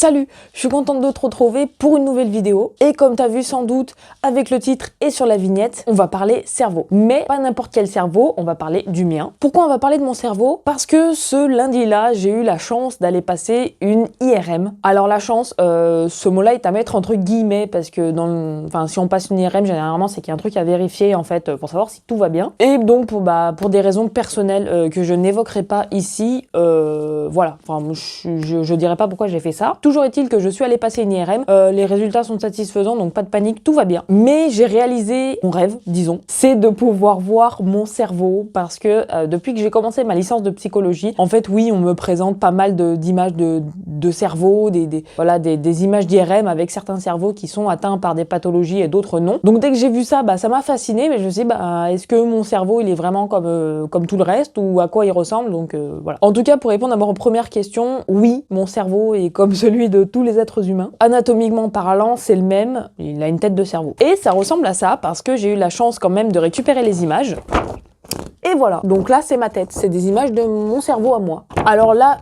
Salut, je suis contente de te retrouver pour une nouvelle vidéo. Et comme tu as vu sans doute avec le titre et sur la vignette, on va parler cerveau. Mais pas n'importe quel cerveau, on va parler du mien. Pourquoi on va parler de mon cerveau? Parce que ce lundi-là, j'ai eu la chance d'aller passer une IRM. Alors la chance, ce mot-là est à mettre entre guillemets parce que si on passe une IRM, généralement c'est qu'il y a un truc à vérifier en fait pour savoir si tout va bien. Et donc pour des raisons personnelles que je n'évoquerai pas ici, voilà. Enfin, je dirais pas pourquoi j'ai fait ça. Toujours est-il que je suis allée passer une IRM, les résultats sont satisfaisants, donc pas de panique, tout va bien. Mais j'ai réalisé mon rêve, disons, c'est de pouvoir voir mon cerveau parce que depuis que j'ai commencé ma licence de psychologie, en fait oui, on me présente pas mal d'images de cerveau, des images d'IRM avec certains cerveaux qui sont atteints par des pathologies et d'autres non. Donc dès que j'ai vu ça, ça m'a fasciné, mais je me suis dit, est-ce que mon cerveau il est vraiment comme tout le reste ou à quoi il ressemble, donc voilà. En tout cas, pour répondre à ma première question, oui, mon cerveau est comme celui de tous les êtres humains. Anatomiquement parlant, c'est le même, il a une tête de cerveau. Et ça ressemble à ça parce que j'ai eu la chance quand même de récupérer les images. Et voilà, donc là c'est ma tête, c'est des images de mon cerveau à moi. Alors là,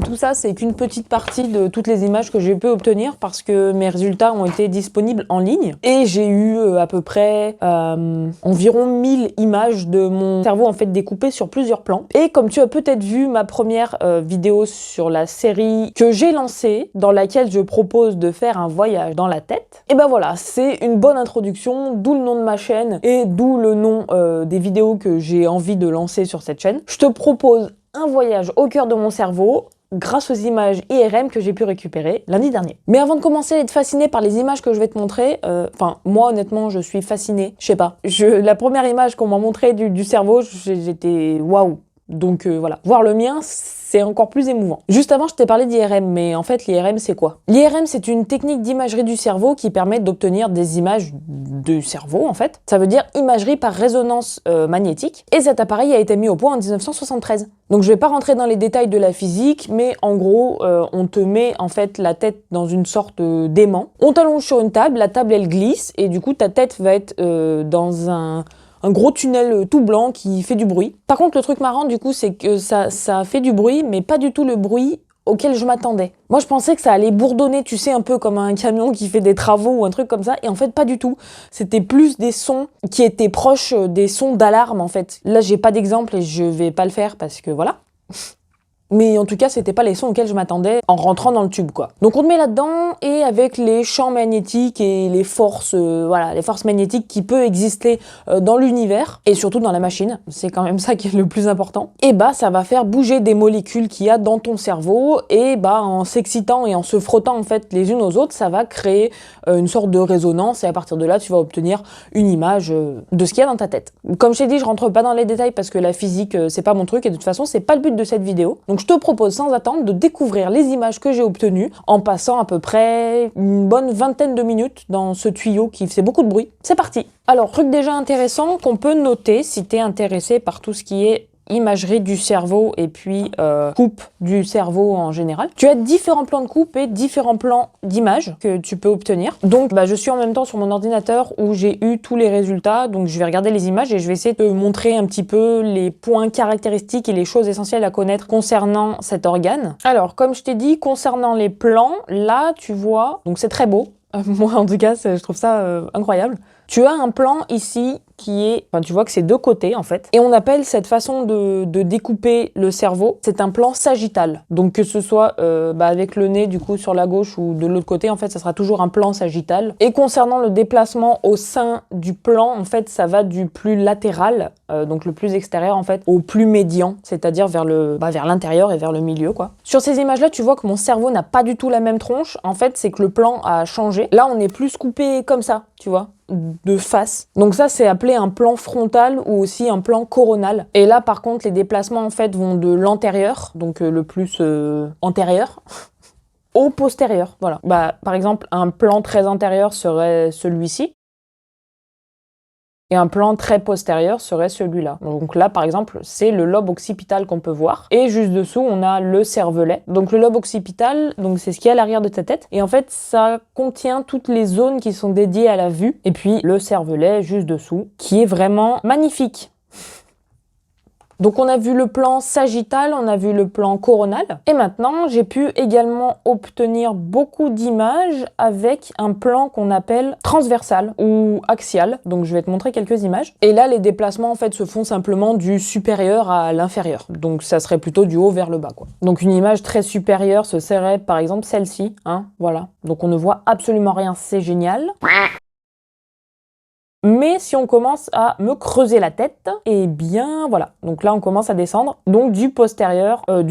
tout ça c'est qu'une petite partie de toutes les images que j'ai pu obtenir parce que mes résultats ont été disponibles en ligne et j'ai eu à peu près environ 1000 images de mon cerveau en fait découpées sur plusieurs plans. Et comme tu as peut-être vu ma première vidéo sur la série que j'ai lancée, dans laquelle je propose de faire un voyage dans la tête, et ben voilà, c'est une bonne introduction, d'où le nom de ma chaîne et d'où le nom des vidéos que j'ai envie de lancer sur cette chaîne. Je te propose un voyage au cœur de mon cerveau grâce aux images IRM que j'ai pu récupérer lundi dernier. Mais avant de commencer à être fasciné par les images que je vais te montrer, moi honnêtement je suis fascinée, je sais pas. La première image qu'on m'a montrée du cerveau, j'étais waouh. Donc voilà, voir le mien, c'est encore plus émouvant. Juste avant, je t'ai parlé d'IRM, mais en fait, l'IRM, c'est quoi? L'IRM, c'est une technique d'imagerie du cerveau qui permet d'obtenir des images du cerveau, en fait. Ça veut dire imagerie par résonance magnétique. Et cet appareil a été mis au point en 1973. Donc, je vais pas rentrer dans les détails de la physique, mais en gros, on te met en fait la tête dans une sorte d'aimant. On t'allonge sur une table, la table, elle glisse, et du coup, ta tête va être dans un gros tunnel tout blanc qui fait du bruit. Par contre, le truc marrant, du coup, c'est que ça fait du bruit, mais pas du tout le bruit auquel je m'attendais. Moi, je pensais que ça allait bourdonner, tu sais, un peu comme un camion qui fait des travaux ou un truc comme ça, et en fait, pas du tout. C'était plus des sons qui étaient proches des sons d'alarme, en fait. Là, j'ai pas d'exemple et je vais pas le faire parce que voilà. Mais en tout cas, c'était pas les sons auxquels je m'attendais en rentrant dans le tube, quoi. Donc on te met là-dedans et avec les champs magnétiques et les forces, les forces magnétiques qui peuvent exister dans l'univers et surtout dans la machine, c'est quand même ça qui est le plus important. Et ça va faire bouger des molécules qu'il y a dans ton cerveau et en s'excitant et en se frottant en fait les unes aux autres, ça va créer une sorte de résonance et à partir de là, tu vas obtenir une image de ce qu'il y a dans ta tête. Comme je t'ai dit, je rentre pas dans les détails parce que la physique, c'est pas mon truc et de toute façon, c'est pas le but de cette vidéo. Donc je te propose sans attendre de découvrir les images que j'ai obtenues en passant à peu près une bonne vingtaine de minutes dans ce tuyau qui fait beaucoup de bruit. C'est parti! Alors, truc déjà intéressant qu'on peut noter si t'es intéressé par tout ce qui est imagerie du cerveau et puis coupe du cerveau en général. Tu as différents plans de coupe et différents plans d'image que tu peux obtenir. Donc je suis en même temps sur mon ordinateur où j'ai eu tous les résultats, donc je vais regarder les images et je vais essayer de te montrer un petit peu les points caractéristiques et les choses essentielles à connaître concernant cet organe. Alors comme je t'ai dit, concernant les plans, là tu vois, donc c'est très beau. Moi en tout cas je trouve ça incroyable. Tu as un plan ici qui est, tu vois que c'est deux côtés en fait, et on appelle cette façon de découper le cerveau, c'est un plan sagittal. Donc que ce soit avec le nez du coup sur la gauche ou de l'autre côté, en fait ça sera toujours un plan sagittal. Et concernant le déplacement au sein du plan, en fait ça va du plus latéral, donc le plus extérieur en fait, au plus médian, c'est-à-dire vers l'intérieur et vers le milieu quoi. Sur ces images là, tu vois que mon cerveau n'a pas du tout la même tronche, en fait c'est que le plan a changé. Là on est plus coupé comme ça, tu vois, de face. Donc ça c'est appelé un plan frontal ou aussi un plan coronal. Et là par contre les déplacements en fait vont de l'antérieur, donc le plus antérieur, au postérieur. Voilà. Par exemple un plan très antérieur serait celui-ci. Et un plan très postérieur serait celui-là. Donc là, par exemple, c'est le lobe occipital qu'on peut voir. Et juste dessous, on a le cervelet. Donc le lobe occipital, c'est ce qui est à l'arrière de ta tête. Et en fait, ça contient toutes les zones qui sont dédiées à la vue. Et puis le cervelet, juste dessous, qui est vraiment magnifique. Donc on a vu le plan sagittal, on a vu le plan coronal. Et maintenant, j'ai pu également obtenir beaucoup d'images avec un plan qu'on appelle transversal ou axial. Donc je vais te montrer quelques images. Et là, les déplacements en fait se font simplement du supérieur à l'inférieur. Donc ça serait plutôt du haut vers le bas, quoi. Donc une image très supérieure, ce serait par exemple celle-ci, hein, voilà. Donc on ne voit absolument rien, c'est génial. Mais si on commence à me creuser la tête, eh bien voilà. Donc là on commence à descendre, donc du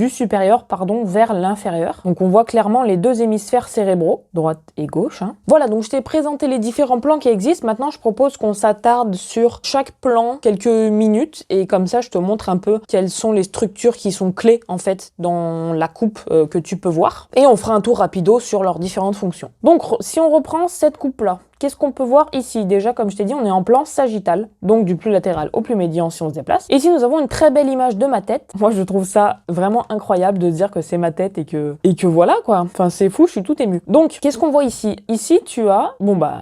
supérieur pardon, vers l'inférieur. Donc on voit clairement les deux hémisphères cérébraux, droite et gauche. Hein. Voilà, donc je t'ai présenté les différents plans qui existent. Maintenant je propose qu'on s'attarde sur chaque plan quelques minutes et comme ça je te montre un peu quelles sont les structures qui sont clés en fait dans la coupe que tu peux voir. Et on fera un tour rapido sur leurs différentes fonctions. Donc si on reprend cette coupe là, qu'est-ce qu'on peut voir ici? Déjà, comme je t'ai dit, on est en plan sagittal, donc du plus latéral au plus médian si on se déplace. Ici, nous avons une très belle image de ma tête. Moi, je trouve ça vraiment incroyable de se dire que c'est ma tête et que voilà, quoi. Enfin, c'est fou, je suis tout émue. Donc, qu'est-ce qu'on voit ici? Ici, tu as,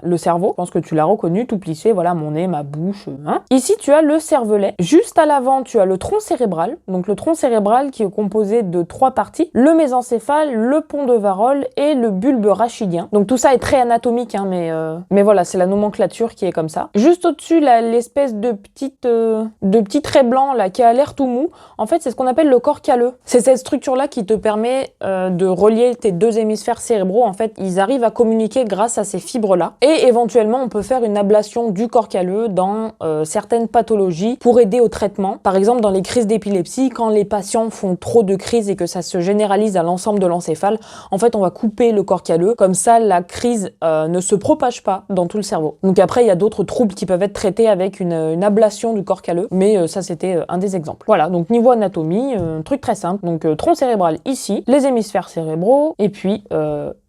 le cerveau. Je pense que tu l'as reconnu, tout plissé, voilà, mon nez, ma bouche, hein. Ici, tu as le cervelet. Juste à l'avant, tu as le tronc cérébral. Donc, le tronc cérébral qui est composé de 3 parties. Le mésencéphale, le pont de Varol et le bulbe rachidien. Donc, tout ça est très anatomique, hein, mais voilà, c'est la nomenclature qui est comme ça. Juste au-dessus, l'espèce de petit trait blanc là qui a l'air tout mou, en fait, c'est ce qu'on appelle le corps calleux. C'est cette structure-là qui te permet de relier tes deux hémisphères cérébraux. En fait, ils arrivent à communiquer grâce à ces fibres-là. Et éventuellement, on peut faire une ablation du corps calleux dans certaines pathologies pour aider au traitement. Par exemple, dans les crises d'épilepsie, quand les patients font trop de crises et que ça se généralise à l'ensemble de l'encéphale, en fait, on va couper le corps calleux. Comme ça, la crise ne se propage pas dans tout le cerveau. Donc après, il y a d'autres troubles qui peuvent être traités avec une ablation du corps calleux, mais ça, c'était un des exemples. Voilà, donc niveau anatomie, truc très simple. Donc tronc cérébral ici, les hémisphères cérébraux, et puis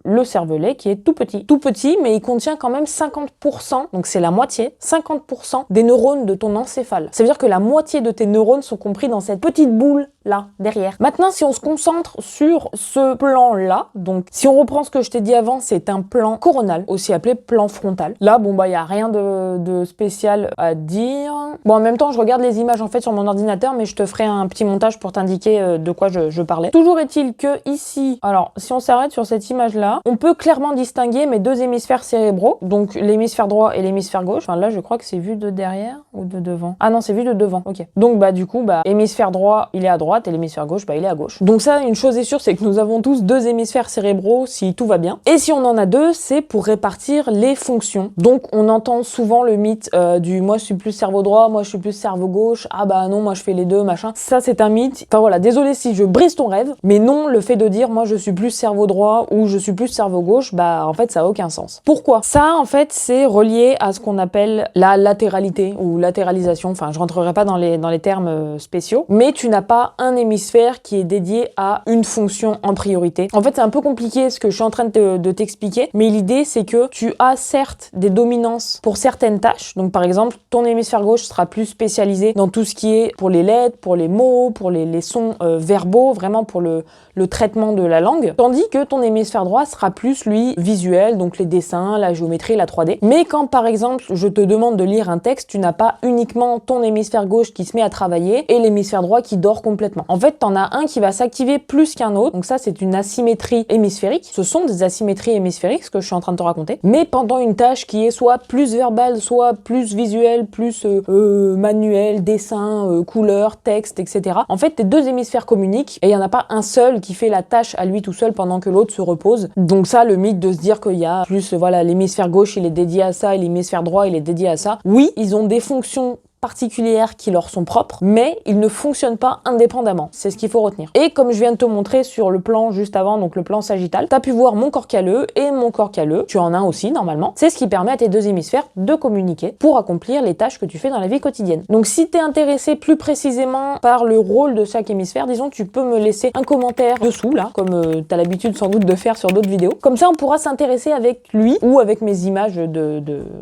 le cervelet qui est tout petit. Tout petit, mais il contient quand même 50%, donc c'est la moitié, 50% des neurones de ton encéphale. Ça veut dire que la moitié de tes neurones sont compris dans cette petite boule là, derrière. Maintenant, si on se concentre sur ce plan-là, donc si on reprend ce que je t'ai dit avant, c'est un plan coronal, aussi appelé plan frontal. Là, il y a rien de spécial à dire. Bon, en même temps, je regarde les images en fait sur mon ordinateur, mais je te ferai un petit montage pour t'indiquer de quoi je parlais. Toujours est-il que ici, alors, si on s'arrête sur cette image-là, on peut clairement distinguer mes deux hémisphères cérébraux, donc l'hémisphère droit et l'hémisphère gauche. Enfin, là, je crois que c'est vu de derrière ou de devant. Ah non, c'est vu de devant, ok. Donc, du coup, hémisphère droit, il est à droite, et l'hémisphère gauche, il est à gauche. Donc ça, une chose est sûre, c'est que nous avons tous deux hémisphères cérébraux si tout va bien. Et si on en a deux, c'est pour répartir les fonctions. Donc on entend souvent le mythe du moi je suis plus cerveau droit, moi je suis plus cerveau gauche, ah non, moi je fais les deux, machin. Ça c'est un mythe. Enfin voilà, désolé si je brise ton rêve, mais non, le fait de dire moi je suis plus cerveau droit ou je suis plus cerveau gauche, en fait ça a aucun sens. Pourquoi? Ça en fait c'est relié à ce qu'on appelle la latéralité ou latéralisation. Enfin je rentrerai pas dans les termes spéciaux, mais tu n'as pas un hémisphère qui est dédié à une fonction en priorité. En fait, c'est un peu compliqué ce que je suis en train de t'expliquer, mais l'idée, c'est que tu as certes des dominances pour certaines tâches. Donc, par exemple, ton hémisphère gauche sera plus spécialisé dans tout ce qui est pour les lettres, pour les mots, pour les sons verbaux, vraiment pour le traitement de la langue. Tandis que ton hémisphère droit sera plus, lui, visuel, donc les dessins, la géométrie, la 3D. Mais quand, par exemple, je te demande de lire un texte, tu n'as pas uniquement ton hémisphère gauche qui se met à travailler et l'hémisphère droit qui dort complètement. En fait, t'en as un qui va s'activer plus qu'un autre. Donc ça, c'est une asymétrie hémisphérique. Ce sont des asymétries hémisphériques, ce que je suis en train de te raconter. Mais pendant une tâche qui est soit plus verbale, soit plus visuelle, plus manuel, dessin, couleur, texte, etc. En fait, tes deux hémisphères communiquent et il n'y en a pas un seul qui fait la tâche à lui tout seul pendant que l'autre se repose. Donc ça, le mythe de se dire qu'il y a plus, l'hémisphère gauche, il est dédié à ça et l'hémisphère droit, il est dédié à ça. Oui, ils ont des fonctions particulières qui leur sont propres, mais ils ne fonctionnent pas indépendamment. C'est ce qu'il faut retenir. Et comme je viens de te montrer sur le plan juste avant, donc le plan sagittal, tu as pu voir mon corps calleux et mon corps calleux. Tu en as un aussi, normalement. C'est ce qui permet à tes deux hémisphères de communiquer pour accomplir les tâches que tu fais dans la vie quotidienne. Donc si tu es intéressé plus précisément par le rôle de chaque hémisphère, disons, tu peux me laisser un commentaire dessous, là, comme tu as l'habitude sans doute de faire sur d'autres vidéos. Comme ça, on pourra s'intéresser avec lui ou avec mes images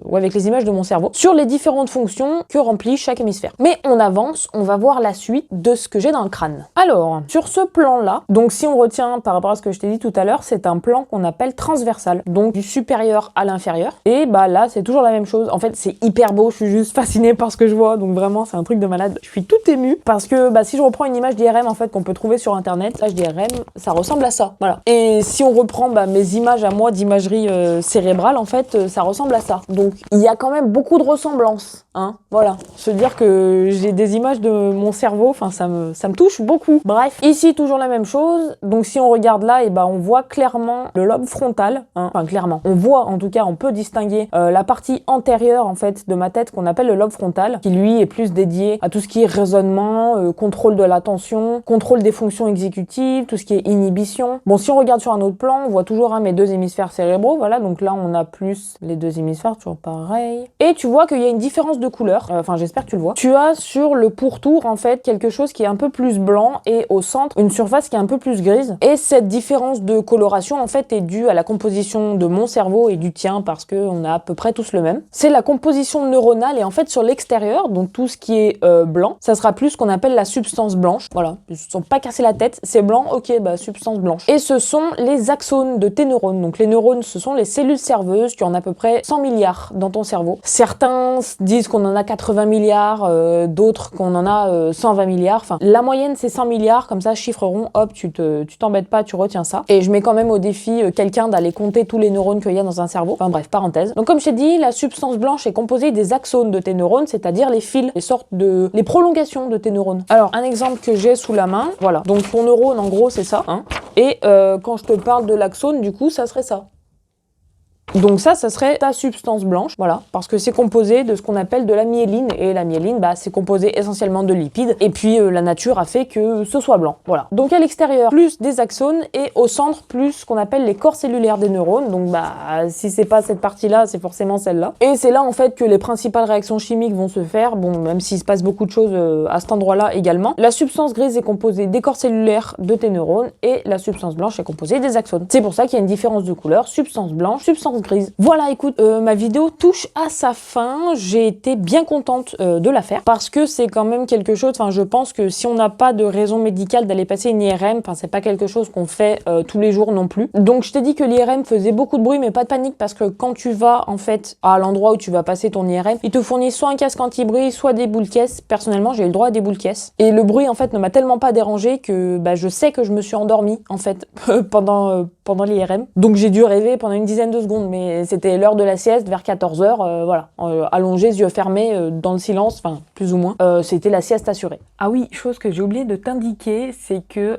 ou avec les images de mon cerveau sur les différentes fonctions que remplit remplit chaque hémisphère. Mais on avance, on va voir la suite de ce que j'ai dans le crâne. Alors, sur ce plan-là, donc si on retient par rapport à ce que je t'ai dit tout à l'heure, c'est un plan qu'on appelle transversal, donc du supérieur à l'inférieur. Et bah là, c'est toujours la même chose. En fait, c'est hyper beau, je suis juste fascinée par ce que je vois, donc vraiment, c'est un truc de malade. Je suis toute émue parce que bah, si je reprends une image d'IRM en fait qu'on peut trouver sur internet, l'image d'IRM, ça ressemble à ça. Voilà. Et si on reprend bah, mes images à moi d'imagerie cérébrale, en fait, ça ressemble à ça. Donc il y a quand même beaucoup de ressemblances, hein. Voilà. Se dire que j'ai des images de mon cerveau, enfin ça me touche beaucoup. Bref, ici toujours la même chose. Donc si on regarde là, et ben on voit clairement le lobe frontal, hein. Enfin clairement, on voit en tout cas, on peut distinguer la partie antérieure en fait de ma tête qu'on appelle le lobe frontal, qui lui est plus dédié à tout ce qui est raisonnement, contrôle de l'attention, contrôle des fonctions exécutives, tout ce qui est inhibition. Bon, si on regarde sur un autre plan, on voit toujours mes deux hémisphères cérébraux, voilà, donc là on a plus les deux hémisphères, toujours pareil. Et tu vois qu'il y a une différence de couleur, enfin j'espère que tu le vois. Tu as sur le pourtour en fait quelque chose qui est un peu plus blanc et au centre une surface qui est un peu plus grise. Et cette différence de coloration en fait est due à la composition de mon cerveau et du tien parce qu'on a à peu près tous le même. C'est la composition neuronale et en fait sur l'extérieur, donc tout ce qui est blanc, ça sera plus ce qu'on appelle la substance blanche. Voilà, ils ne se sont pas cassés la tête, c'est blanc, ok, bah substance blanche. Et ce sont les axones de tes neurones. Donc les neurones, ce sont les cellules cerveuses, tu en as à peu près 100 milliards dans ton cerveau. Certains disent qu'on en a 80 milliards, d'autres qu'on en a 120 milliards. Enfin, la moyenne c'est 100 milliards, comme ça chiffre rond, hop, tu t'embêtes pas, tu retiens ça. Et je mets quand même au défi quelqu'un d'aller compter tous les neurones qu'il y a dans un cerveau. Enfin bref, parenthèse. Donc comme je t'ai dit, la substance blanche est composée des axones de tes neurones, c'est-à-dire les fils, les prolongations de tes neurones. Alors un exemple que j'ai sous la main, voilà. Donc ton neurone en gros c'est ça, hein. Et quand je te parle de l'axone, du coup ça serait ça. Donc ça serait ta substance blanche, voilà, parce que c'est composé de ce qu'on appelle de la myéline, et la myéline, bah, c'est composé essentiellement de lipides, et puis la nature a fait que ce soit blanc, voilà. Donc à l'extérieur, plus des axones, et au centre, plus ce qu'on appelle les corps cellulaires des neurones, donc bah, si c'est pas cette partie-là, c'est forcément celle-là. Et c'est là, en fait, que les principales réactions chimiques vont se faire, bon, même s'il se passe beaucoup de choses à cet endroit-là également. La substance grise est composée des corps cellulaires de tes neurones, et la substance blanche est composée des axones. C'est pour ça qu'il y a une différence de couleur, substance blanche, substance grise. Voilà, écoute, ma vidéo touche à sa fin. J'ai été bien contente de la faire parce que c'est quand même quelque chose, enfin je pense que si on n'a pas de raison médicale d'aller passer une IRM, enfin c'est pas quelque chose qu'on fait tous les jours non plus. Donc je t'ai dit que l'IRM faisait beaucoup de bruit, mais pas de panique parce que quand tu vas en fait à l'endroit où tu vas passer ton IRM, ils te fournissent soit un casque anti-bruit, soit des boules caisses. Personnellement, j'ai eu le droit à des boules caisses. Et le bruit en fait ne m'a tellement pas dérangé que bah, je sais que je me suis endormie en fait pendant l'IRM. Donc j'ai dû rêver pendant une dizaine de secondes, mais c'était l'heure de la sieste vers 14h, voilà, allongé, yeux fermés, dans le silence, enfin plus ou moins, c'était la sieste assurée. Ah oui, chose que j'ai oublié de t'indiquer, c'est que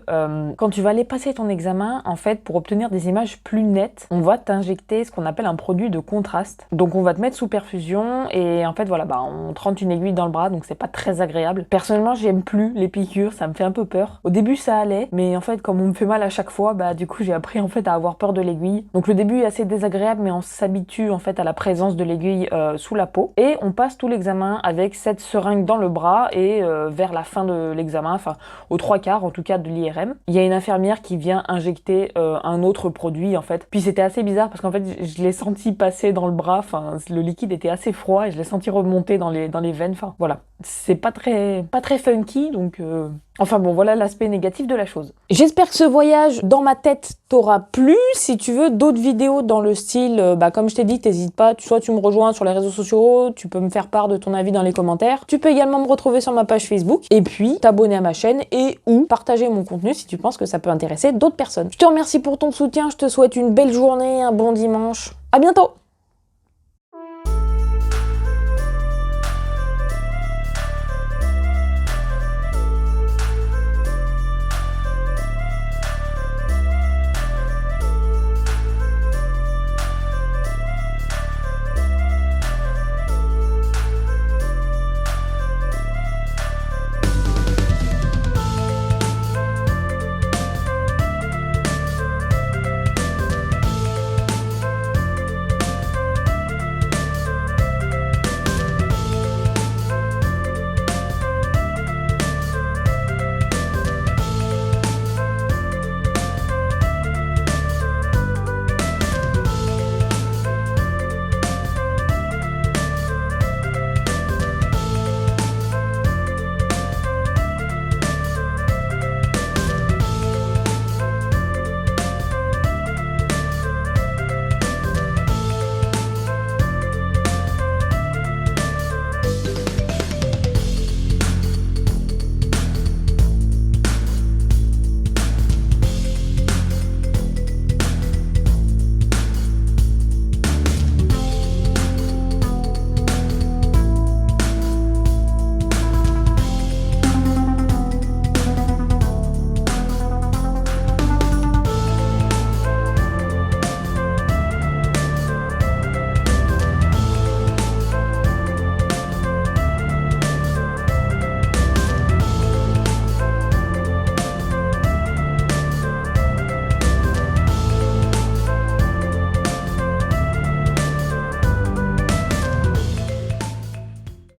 quand tu vas aller passer ton examen, en fait, pour obtenir des images plus nettes, on va t'injecter ce qu'on appelle un produit de contraste. Donc on va te mettre sous perfusion et en fait voilà, bah on te rentre une aiguille dans le bras, donc c'est pas très agréable. Personnellement, j'aime plus les piqûres, ça me fait un peu peur. Au début ça allait, mais en fait comme on me fait mal à chaque fois, bah du coup j'ai appris en fait à avoir peur de l'aiguille. Donc le début est assez désagréable, mais on s'habitue en fait à la présence de l'aiguille sous la peau. Et on passe tout l'examen avec cette seringue dans le bras et vers la fin de l'examen, enfin aux 3/4 en tout cas de l'IRM, il y a une infirmière qui vient injecter un autre produit en fait. Puis c'était assez bizarre parce qu'en fait je l'ai senti passer dans le bras, enfin le liquide était assez froid et je l'ai senti remonter dans les veines, enfin voilà. C'est pas très funky donc... Enfin bon, voilà l'aspect négatif de la chose. J'espère que ce voyage dans ma tête t'aura plu. Si tu veux d'autres vidéos dans le style, bah comme je t'ai dit, t'hésites pas, soit tu me rejoins sur les réseaux sociaux, tu peux me faire part de ton avis dans les commentaires. Tu peux également me retrouver sur ma page Facebook et puis t'abonner à ma chaîne et ou partager mon contenu si tu penses que ça peut intéresser d'autres personnes. Je te remercie pour ton soutien, je te souhaite une belle journée, un bon dimanche. À bientôt!